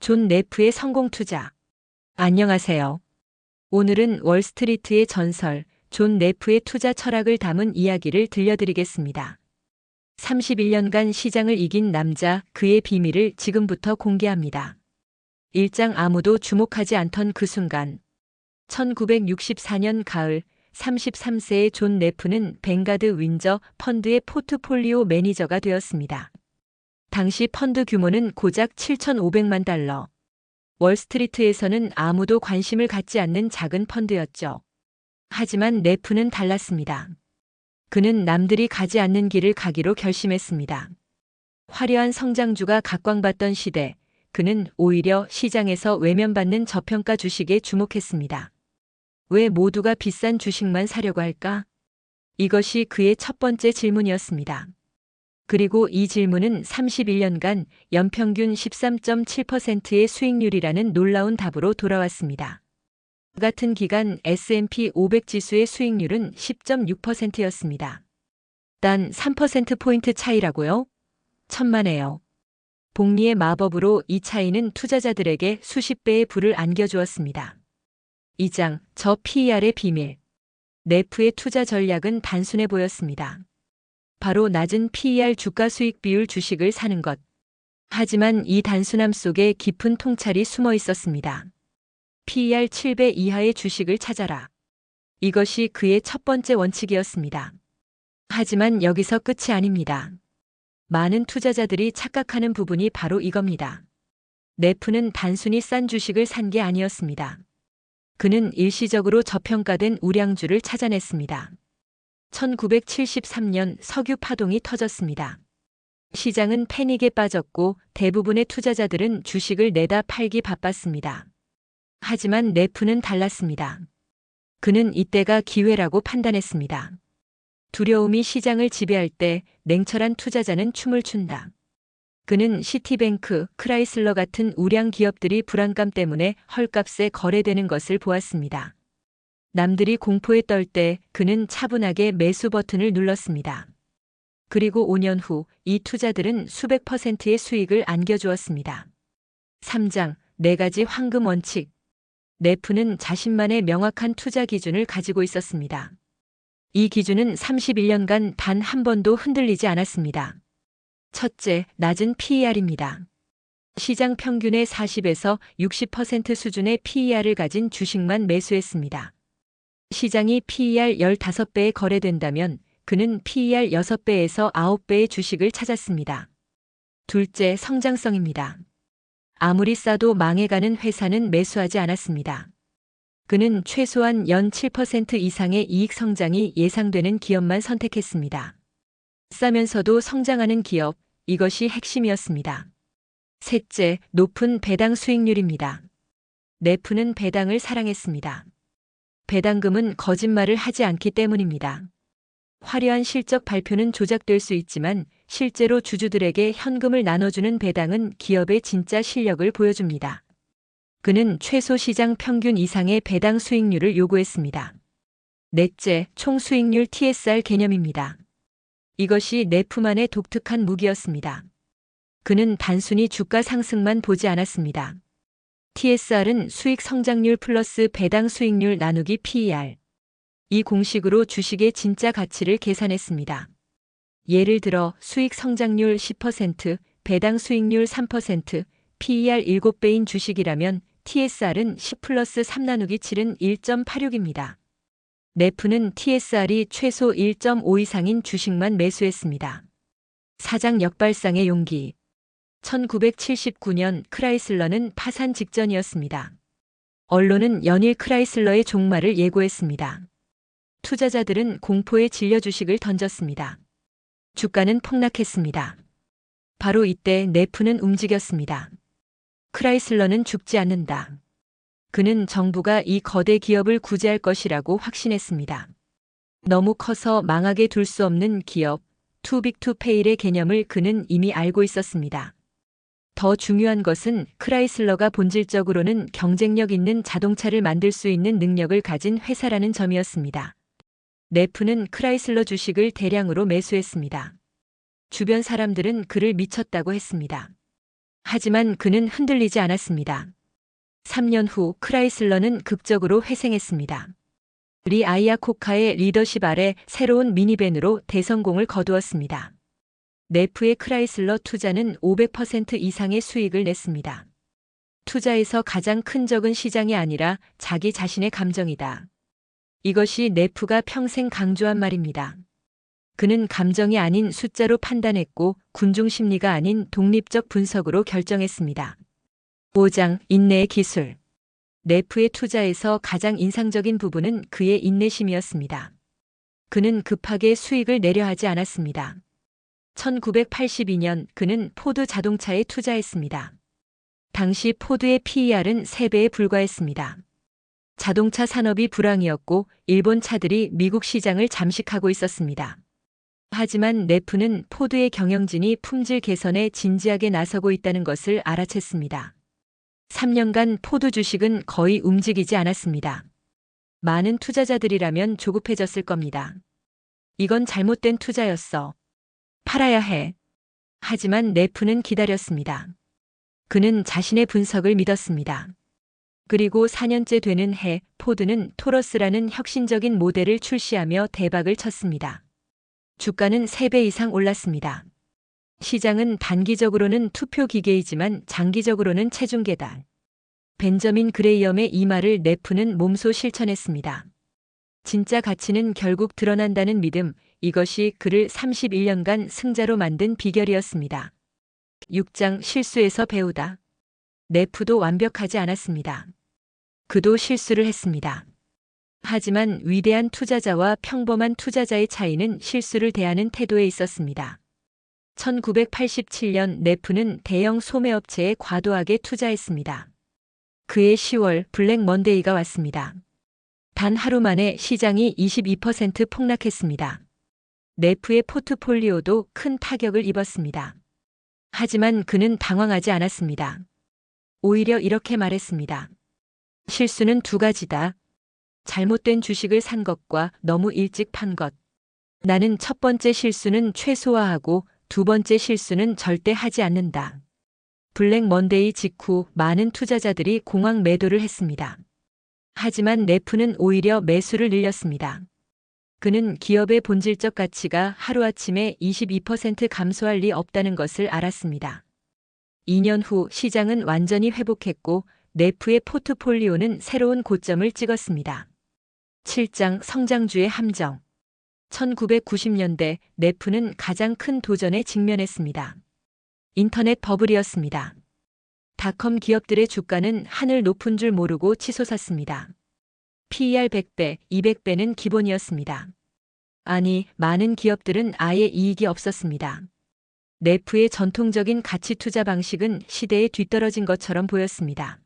존 네프의 성공 투자. 안녕하세요. 오늘은 월스트리트의 전설, 존 네프의 투자 철학을 담은 이야기를 들려드리겠습니다. 31년간 시장을 이긴 남자, 그의 비밀을 지금부터 공개합니다. 1장 아무도 주목하지 않던 그 순간. 1964년 가을, 33세의 존 네프는 뱅가드 윈저 펀드의 포트폴리오 매니저가 되었습니다. 당시 펀드 규모는 고작 7,500만 달러. 월스트리트에서는 아무도 관심을 갖지 않는 작은 펀드였죠. 하지만 네프는 달랐습니다. 그는 남들이 가지 않는 길을 가기로 결심했습니다. 화려한 성장주가 각광받던 시대, 그는 오히려 시장에서 외면받는 저평가 주식에 주목했습니다. 왜 모두가 비싼 주식만 사려고 할까? 이것이 그의 첫 번째 질문이었습니다. 그리고 이 질문은 31년간 연평균 13.7%의 수익률이라는 놀라운 답으로 돌아왔습니다. 같은 기간 S&P 500 지수의 수익률은 10.6%였습니다. 단 3%포인트 차이라고요? 천만에요. 복리의 마법으로 이 차이는 투자자들에게 수십 배의 부를 안겨주었습니다. 2장, 저 PER의 비밀. 네프의 투자 전략은 단순해 보였습니다. 바로 낮은 PER 주가 수익 비율 주식을 사는 것. 하지만 이 단순함 속에 깊은 통찰이 숨어 있었습니다. PER 7배 이하의 주식을 찾아라. 이것이 그의 첫 번째 원칙이었습니다. 하지만 여기서 끝이 아닙니다. 많은 투자자들이 착각하는 부분이 바로 이겁니다. 네프는 단순히 싼 주식을 산 게 아니었습니다. 그는 일시적으로 저평가된 우량주를 찾아냈습니다. 1973년 석유 파동이 터졌습니다. 시장은 패닉에 빠졌고 대부분의 투자자들은 주식을 내다 팔기 바빴습니다. 하지만 네프는 달랐습니다. 그는 이때가 기회라고 판단했습니다. 두려움이 시장을 지배할 때 냉철한 투자자는 춤을 춘다. 그는 시티뱅크, 크라이슬러 같은 우량 기업들이 불안감 때문에 헐값에 거래되는 것을 보았습니다. 남들이 공포에 떨 때 그는 차분하게 매수 버튼을 눌렀습니다. 그리고 5년 후 이 투자들은 수백 %의 수익을 안겨주었습니다. 3장, 4가지 황금 원칙. 네프는 자신만의 명확한 투자 기준을 가지고 있었습니다. 이 기준은 31년간 단 한 번도 흔들리지 않았습니다. 첫째, 낮은 PER입니다. 시장 평균의 40에서 60% 수준의 PER을 가진 주식만 매수했습니다. 시장이 PER 15배에 거래된다면 그는 PER 6배에서 9배의 주식을 찾았습니다. 둘째, 성장성입니다. 아무리 싸도 망해가는 회사는 매수하지 않았습니다. 그는 최소한 연 7% 이상의 이익 성장이 예상되는 기업만 선택했습니다. 싸면서도 성장하는 기업, 이것이 핵심이었습니다. 셋째, 높은 배당 수익률입니다. 네프는 배당을 사랑했습니다. 배당금은 거짓말을 하지 않기 때문입니다. 화려한 실적 발표는 조작될 수 있지만 실제로 주주들에게 현금을 나눠주는 배당은 기업의 진짜 실력을 보여줍니다. 그는 최소 시장 평균 이상의 배당 수익률을 요구했습니다. 넷째, 총 수익률 TSR 개념입니다. 이것이 네프만의 독특한 무기였습니다. 그는 단순히 주가 상승만 보지 않았습니다. TSR은 수익 성장률 플러스 배당 수익률 나누기 PER. 이 공식으로 주식의 진짜 가치를 계산했습니다. 예를 들어 수익 성장률 10%, 배당 수익률 3%, PER 7배인 주식이라면 TSR은 10 플러스 3 나누기 7은 1.86입니다. 네프는 TSR이 최소 1.5 이상인 주식만 매수했습니다. 사장 역발상의 용기. 1979년 크라이슬러는 파산 직전이었습니다. 언론은 연일 크라이슬러의 종말을 예고했습니다. 투자자들은 공포에 질려 주식을 던졌습니다. 주가는 폭락했습니다. 바로 이때 네프는 움직였습니다. 크라이슬러는 죽지 않는다. 그는 정부가 이 거대 기업을 구제할 것이라고 확신했습니다. 너무 커서 망하게 둘 수 없는 기업, too big to fail의 개념을 그는 이미 알고 있었습니다. 더 중요한 것은 크라이슬러가 본질적으로는 경쟁력 있는 자동차를 만들 수 있는 능력을 가진 회사라는 점이었습니다. 네프는 크라이슬러 주식을 대량으로 매수했습니다. 주변 사람들은 그를 미쳤다고 했습니다. 하지만 그는 흔들리지 않았습니다. 3년 후 크라이슬러는 극적으로 회생했습니다. 리 아이아코카의 리더십 아래 새로운 미니밴으로 대성공을 거두었습니다. 네프의 크라이슬러 투자는 500% 이상의 수익을 냈습니다. 투자에서 가장 큰 적은 시장이 아니라 자기 자신의 감정이다. 이것이 네프가 평생 강조한 말입니다. 그는 감정이 아닌 숫자로 판단했고 군중 심리가 아닌 독립적 분석으로 결정했습니다. 5장 인내의 기술. 네프의 투자에서 가장 인상적인 부분은 그의 인내심이었습니다. 그는 급하게 수익을 내려 하지 않았습니다. 1982년 그는 포드 자동차에 투자했습니다. 당시 포드의 PER은 3배에 불과했습니다. 자동차 산업이 불황이었고 일본 차들이 미국 시장을 잠식하고 있었습니다. 하지만 네프는 포드의 경영진이 품질 개선에 진지하게 나서고 있다는 것을 알아챘습니다. 3년간 포드 주식은 거의 움직이지 않았습니다. 많은 투자자들이라면 조급해졌을 겁니다. 이건 잘못된 투자였어. 팔아야 해. 하지만 네프는 기다렸습니다. 그는 자신의 분석을 믿었습니다. 그리고 4년째 되는 해 포드는 토러스라는 혁신적인 모델을 출시하며 대박을 쳤습니다. 주가는 3배 이상 올랐습니다. 시장은 단기적으로는 투표 기계이지만 장기적으로는 체중계다. 벤저민 그레이엄의 이 말을 네프는 몸소 실천했습니다. 진짜 가치는 결국 드러난다는 믿음, 이것이 그를 31년간 승자로 만든 비결이었습니다. 6장 실수에서 배우다. 네프도 완벽하지 않았습니다. 그도 실수를 했습니다. 하지만 위대한 투자자와 평범한 투자자의 차이는 실수를 대하는 태도에 있었습니다. 1987년 네프는 대형 소매업체에 과도하게 투자했습니다. 그해 10월 블랙 먼데이가 왔습니다. 단 하루 만에 시장이 22% 폭락했습니다. 네프의 포트폴리오도 큰 타격을 입었습니다. 하지만 그는 당황하지 않았습니다. 오히려 이렇게 말했습니다. 실수는 2가지다. 잘못된 주식을 산 것과 너무 일찍 판 것. 나는 첫 번째 실수는 최소화하고 2번째 실수는 절대 하지 않는다. 블랙 먼데이 직후 많은 투자자들이 공황 매도를 했습니다. 하지만 네프는 오히려 매수를 늘렸습니다. 그는 기업의 본질적 가치가 하루아침에 22% 감소할 리 없다는 것을 알았습니다. 2년 후 시장은 완전히 회복했고 네프의 포트폴리오는 새로운 고점을 찍었습니다. 7장 성장주의 함정. 1990년대 네프는 가장 큰 도전에 직면했습니다. 인터넷 버블이었습니다. 닷컴 기업들의 주가는 하늘 높은 줄 모르고 치솟았습니다. PER 100배, 200배는 기본이었습니다. 아니, 많은 기업들은 아예 이익이 없었습니다. 네프의 전통적인 가치 투자 방식은 시대에 뒤떨어진 것처럼 보였습니다.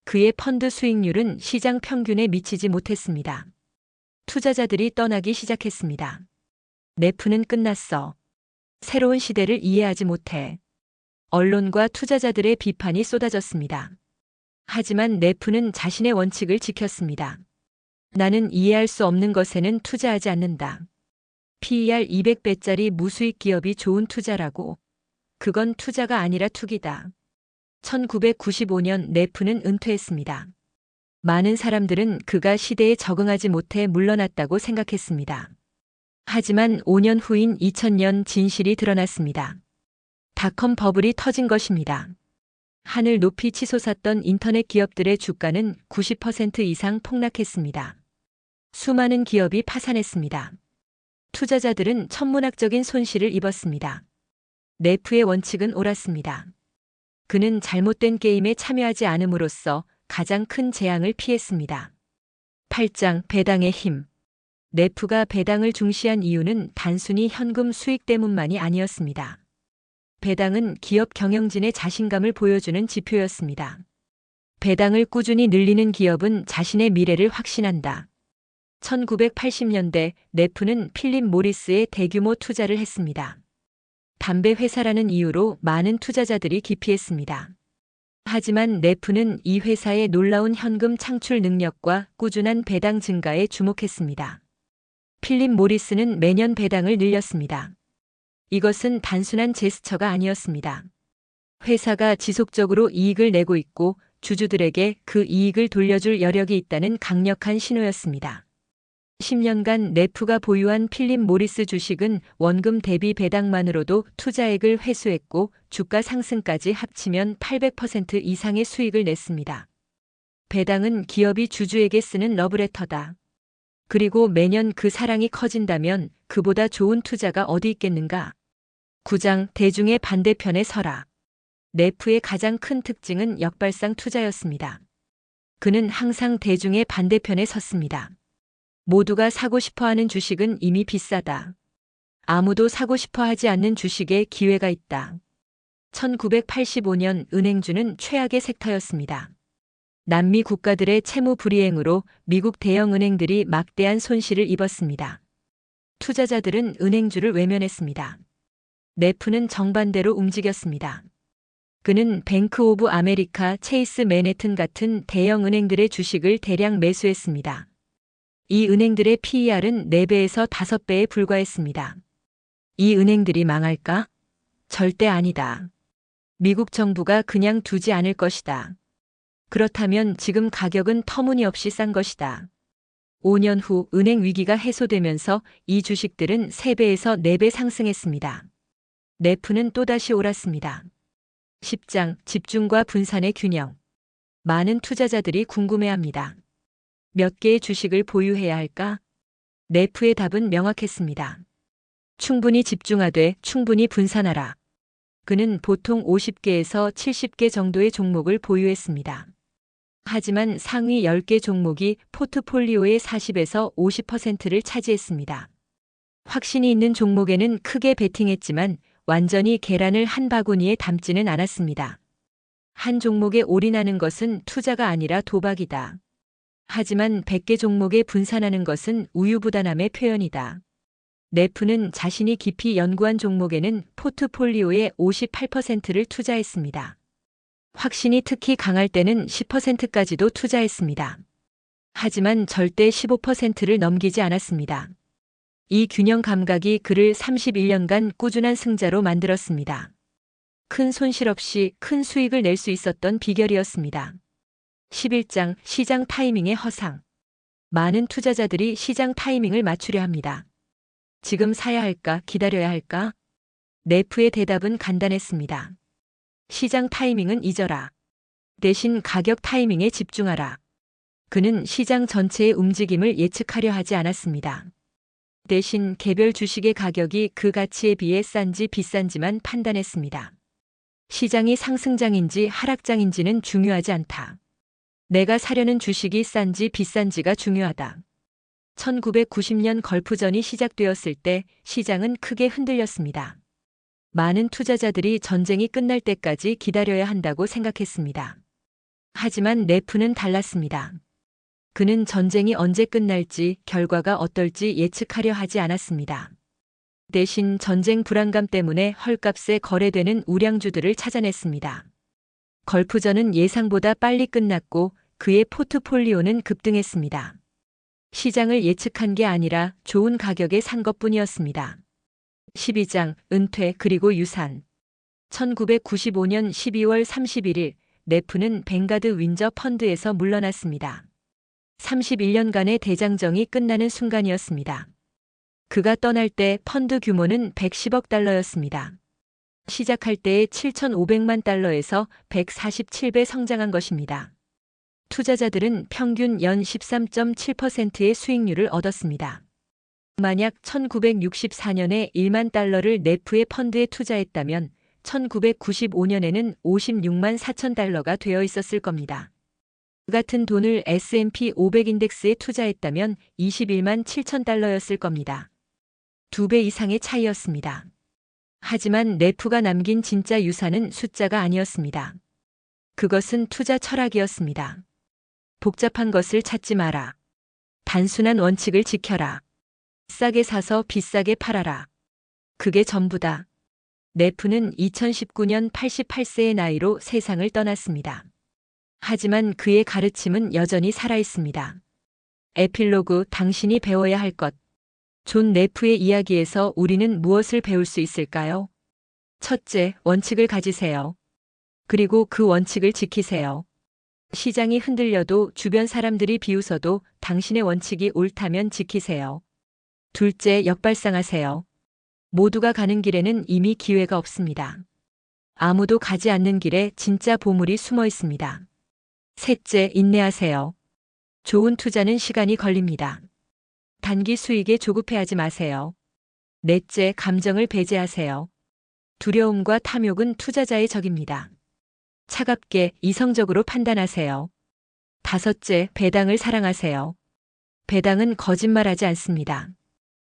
그의 펀드 수익률은 시장 평균에 미치지 못했습니다. 투자자들이 떠나기 시작했습니다. 네프는 끝났어. 새로운 시대를 이해하지 못해. 언론과 투자자들의 비판이 쏟아졌습니다. 하지만 네프는 자신의 원칙을 지켰습니다. 나는 이해할 수 없는 것에는 투자하지 않는다. PER 200배짜리 무수익 기업이 좋은 투자라고. 그건 투자가 아니라 투기다. 1995년 네프는 은퇴했습니다. 많은 사람들은 그가 시대에 적응하지 못해 물러났다고 생각했습니다. 하지만 5년 후인 2000년 진실이 드러났습니다. 닷컴 버블이 터진 것입니다. 하늘 높이 치솟았던 인터넷 기업들의 주가는 90% 이상 폭락했습니다. 수많은 기업이 파산했습니다. 투자자들은 천문학적인 손실을 입었습니다. 네프의 원칙은 옳았습니다. 그는 잘못된 게임에 참여하지 않음으로써 가장 큰 재앙을 피했습니다. 8장 배당의 힘. 네프가 배당을 중시한 이유는 단순히 현금 수익 때문만이 아니었습니다. 배당은 기업 경영진의 자신감을 보여주는 지표였습니다. 배당을 꾸준히 늘리는 기업은 자신의 미래를 확신한다. 1980년대 네프는 필립 모리스에 대규모 투자를 했습니다. 담배 회사라는 이유로 많은 투자자들이 기피했습니다. 하지만 네프는 이 회사의 놀라운 현금 창출 능력과 꾸준한 배당 증가에 주목했습니다. 필립 모리스는 매년 배당을 늘렸습니다. 이것은 단순한 제스처가 아니었습니다. 회사가 지속적으로 이익을 내고 있고 주주들에게 그 이익을 돌려줄 여력이 있다는 강력한 신호였습니다. 10년간 네프가 보유한 필립 모리스 주식은 원금 대비 배당만으로도 투자액을 회수했고 주가 상승까지 합치면 800% 이상의 수익을 냈습니다. 배당은 기업이 주주에게 쓰는 러브레터다. 그리고 매년 그 사랑이 커진다면 그보다 좋은 투자가 어디 있겠는가? 9장 대중의 반대편에 서라. 네프의 가장 큰 특징은 역발상 투자였습니다. 그는 항상 대중의 반대편에 섰습니다. 모두가 사고 싶어하는 주식은 이미 비싸다. 아무도 사고 싶어하지 않는 주식에 기회가 있다. 1985년 은행주는 최악의 섹터였습니다. 남미 국가들의 채무 불이행으로 미국 대형 은행들이 막대한 손실을 입었습니다. 투자자들은 은행주를 외면했습니다. 네프는 정반대로 움직였습니다. 그는 뱅크 오브 아메리카, 체이스 맨해튼 같은 대형 은행들의 주식을 대량 매수했습니다. 이 은행들의 PER은 4배에서 5배에 불과했습니다. 이 은행들이 망할까? 절대 아니다. 미국 정부가 그냥 두지 않을 것이다. 그렇다면 지금 가격은 터무니없이 싼 것이다. 5년 후 은행 위기가 해소되면서 이 주식들은 3배에서 4배 상승했습니다. 네프는 또다시 옳았습니다. 10장 집중과 분산의 균형. 많은 투자자들이 궁금해합니다. 몇 개의 주식을 보유해야 할까? 네프의 답은 명확했습니다. 충분히 집중하되 충분히 분산하라. 그는 보통 50개에서 70개 정도의 종목을 보유했습니다. 하지만 상위 10개 종목이 포트폴리오의 40에서 50%를 차지했습니다. 확신이 있는 종목에는 크게 베팅했지만 완전히 계란을 한 바구니에 담지는 않았습니다. 한 종목에 올인하는 것은 투자가 아니라 도박이다. 하지만 100개 종목에 분산하는 것은 우유부단함의 표현이다. 네프는 자신이 깊이 연구한 종목에는 포트폴리오의 58%를 투자했습니다. 확신이 특히 강할 때는 10%까지도 투자했습니다. 하지만 절대 15%를 넘기지 않았습니다. 이 균형 감각이 그를 31년간 꾸준한 승자로 만들었습니다. 큰 손실 없이 큰 수익을 낼 수 있었던 비결이었습니다. 11장 시장 타이밍의 허상. 많은 투자자들이 시장 타이밍을 맞추려 합니다. 지금 사야 할까, 기다려야 할까? 네프의 대답은 간단했습니다. 시장 타이밍은 잊어라. 대신 가격 타이밍에 집중하라. 그는 시장 전체의 움직임을 예측하려 하지 않았습니다. 대신 개별 주식의 가격이 그 가치에 비해 싼지 비싼지만 판단했습니다. 시장이 상승장인지 하락장인지는 중요하지 않다. 내가 사려는 주식이 싼지 비싼지가 중요하다. 1990년 걸프전이 시작되었을 때 시장은 크게 흔들렸습니다. 많은 투자자들이 전쟁이 끝날 때까지 기다려야 한다고 생각했습니다. 하지만 네프는 달랐습니다. 그는 전쟁이 언제 끝날지, 결과가 어떨지 예측하려 하지 않았습니다. 대신 전쟁 불안감 때문에 헐값에 거래되는 우량주들을 찾아냈습니다. 걸프전은 예상보다 빨리 끝났고 그의 포트폴리오는 급등했습니다. 시장을 예측한 게 아니라 좋은 가격에 산 것뿐이었습니다. 12장 은퇴 그리고 유산. 1995년 12월 31일 네프는 뱅가드 윈저 펀드에서 물러났습니다. 31년간의 대장정이 끝나는 순간이었습니다. 그가 떠날 때 펀드 규모는 110억 달러였습니다. 시작할 때의 7,500만 달러에서 147배 성장한 것입니다. 투자자들은 평균 연 13.7%의 수익률을 얻었습니다. 만약 1964년에 1만 달러를 네프의 펀드에 투자했다면 1995년에는 56만 4천 달러가 되어 있었을 겁니다. 그 같은 돈을 S&P 500 인덱스에 투자했다면 21만 7천 달러였을 겁니다. 2배 이상의 차이였습니다. 하지만 네프가 남긴 진짜 유산은 숫자가 아니었습니다. 그것은 투자 철학이었습니다. 복잡한 것을 찾지 마라. 단순한 원칙을 지켜라. 싸게 사서 비싸게 팔아라. 그게 전부다. 네프는 2019년 88세의 나이로 세상을 떠났습니다. 하지만 그의 가르침은 여전히 살아있습니다. 에필로그 당신이 배워야 할 것. 존 네프의 이야기에서 우리는 무엇을 배울 수 있을까요? 첫째, 원칙을 가지세요. 그리고 그 원칙을 지키세요. 시장이 흔들려도 주변 사람들이 비웃어도 당신의 원칙이 옳다면 지키세요. 둘째, 역발상하세요. 모두가 가는 길에는 이미 기회가 없습니다. 아무도 가지 않는 길에 진짜 보물이 숨어 있습니다. 셋째, 인내하세요. 좋은 투자는 시간이 걸립니다. 단기 수익에 조급해하지 마세요. 넷째, 감정을 배제하세요. 두려움과 탐욕은 투자자의 적입니다. 차갑게 이성적으로 판단하세요. 다섯째, 배당을 사랑하세요. 배당은 거짓말하지 않습니다.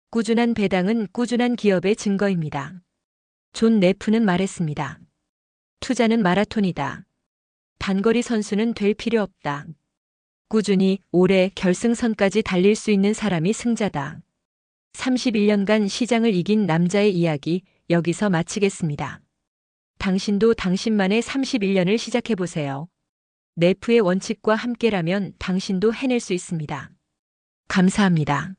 꾸준한 배당은 꾸준한 기업의 증거입니다. 존 네프는 말했습니다. 투자는 마라톤이다. 단거리 선수는 될 필요 없다. 꾸준히 오래 결승선까지 달릴 수 있는 사람이 승자다. 31년간 시장을 이긴 남자의 이야기 여기서 마치겠습니다. 당신도 당신만의 31년을 시작해보세요. 네프의 원칙과 함께라면 당신도 해낼 수 있습니다. 감사합니다.